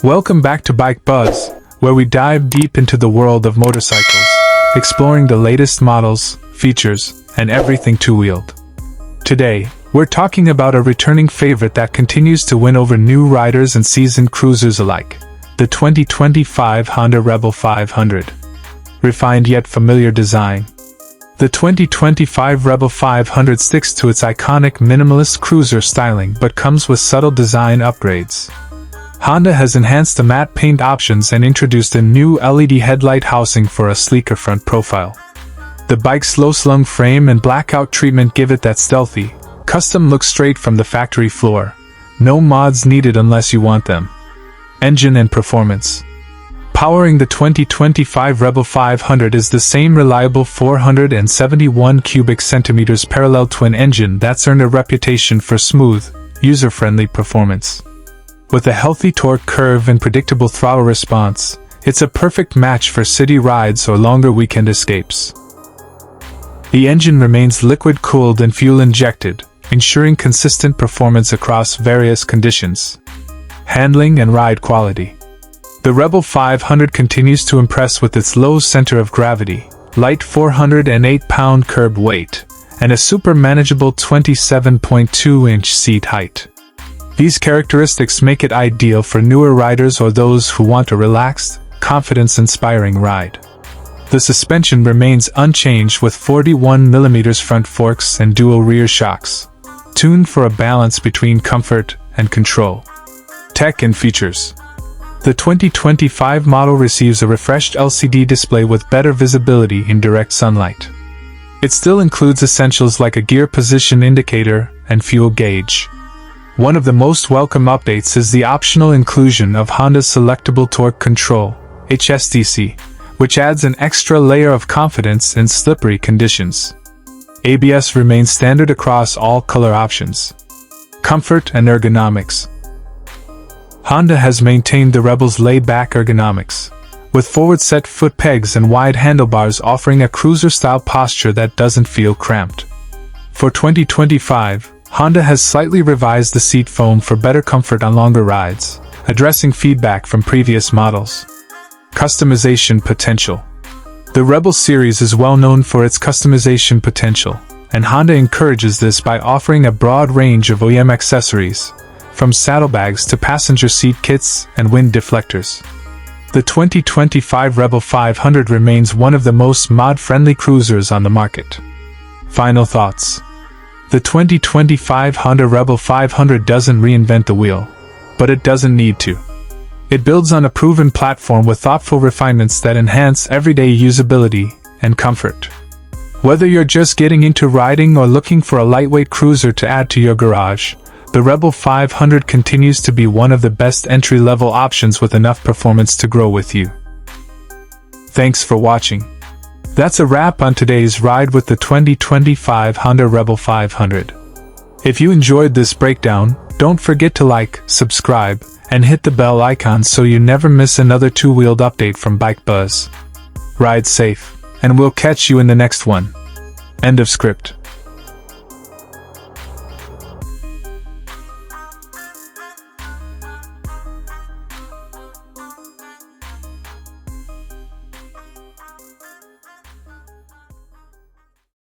Welcome back to Bike Buzz, where we dive deep into the world of motorcycles, exploring the latest models, features, and everything two-wheeled. Today, we're talking about a returning favorite that continues to win over new riders and seasoned cruisers alike, the 2025 Honda Rebel 500. Refined yet familiar design. The 2025 Rebel 500 sticks to its iconic minimalist cruiser styling but comes with subtle design upgrades. Honda has enhanced the matte paint options and introduced a new LED headlight housing for a sleeker front profile. The bike's low-slung frame and blackout treatment give it that stealthy, custom look straight from the factory floor. No mods needed unless you want them. Engine and performance. Powering the 2025 Rebel 500 is the same reliable 471 cubic centimeters parallel twin engine that's earned a reputation for smooth, user-friendly performance. With a healthy torque curve and predictable throttle response, it's a perfect match for city rides or longer weekend escapes. The engine remains liquid-cooled and fuel-injected, ensuring consistent performance across various conditions. Handling and ride quality. The Rebel 500 continues to impress with its low center of gravity, light 408-pound curb weight, and a super manageable 27.2-inch seat height. These characteristics make it ideal for newer riders or those who want a relaxed, confidence-inspiring ride. The suspension remains unchanged with 41mm front forks and dual rear shocks, tuned for a balance between comfort and control. Tech and features. The 2025 model receives a refreshed LCD display with better visibility in direct sunlight. It still includes essentials like a gear position indicator and fuel gauge. One of the most welcome updates is the optional inclusion of Honda's Selectable Torque Control, HSTC, which adds an extra layer of confidence in slippery conditions. ABS remains standard across all color options. Comfort and ergonomics. Honda has maintained the Rebel's laid-back ergonomics, with forward-set foot pegs and wide handlebars offering a cruiser-style posture that doesn't feel cramped. For 2025, Honda has slightly revised the seat foam for better comfort on longer rides, addressing feedback from previous models. Customization potential. The Rebel series is well known for its customization potential, and Honda encourages this by offering a broad range of OEM accessories, from saddlebags to passenger seat kits and wind deflectors. The 2025 Rebel 500 remains one of the most mod-friendly cruisers on the market. Final thoughts. The 2025 Honda Rebel 500 doesn't reinvent the wheel, but it doesn't need to. It builds on a proven platform with thoughtful refinements that enhance everyday usability and comfort. Whether you're just getting into riding or looking for a lightweight cruiser to add to your garage, the Rebel 500 continues to be one of the best entry-level options with enough performance to grow with you. Thanks for watching. That's a wrap on today's ride with the 2025 Honda Rebel 500. If you enjoyed this breakdown, don't forget to like, subscribe, and hit the bell icon so you never miss another two-wheeled update from Bike Buzz. Ride safe, and we'll catch you in the next one. End of script.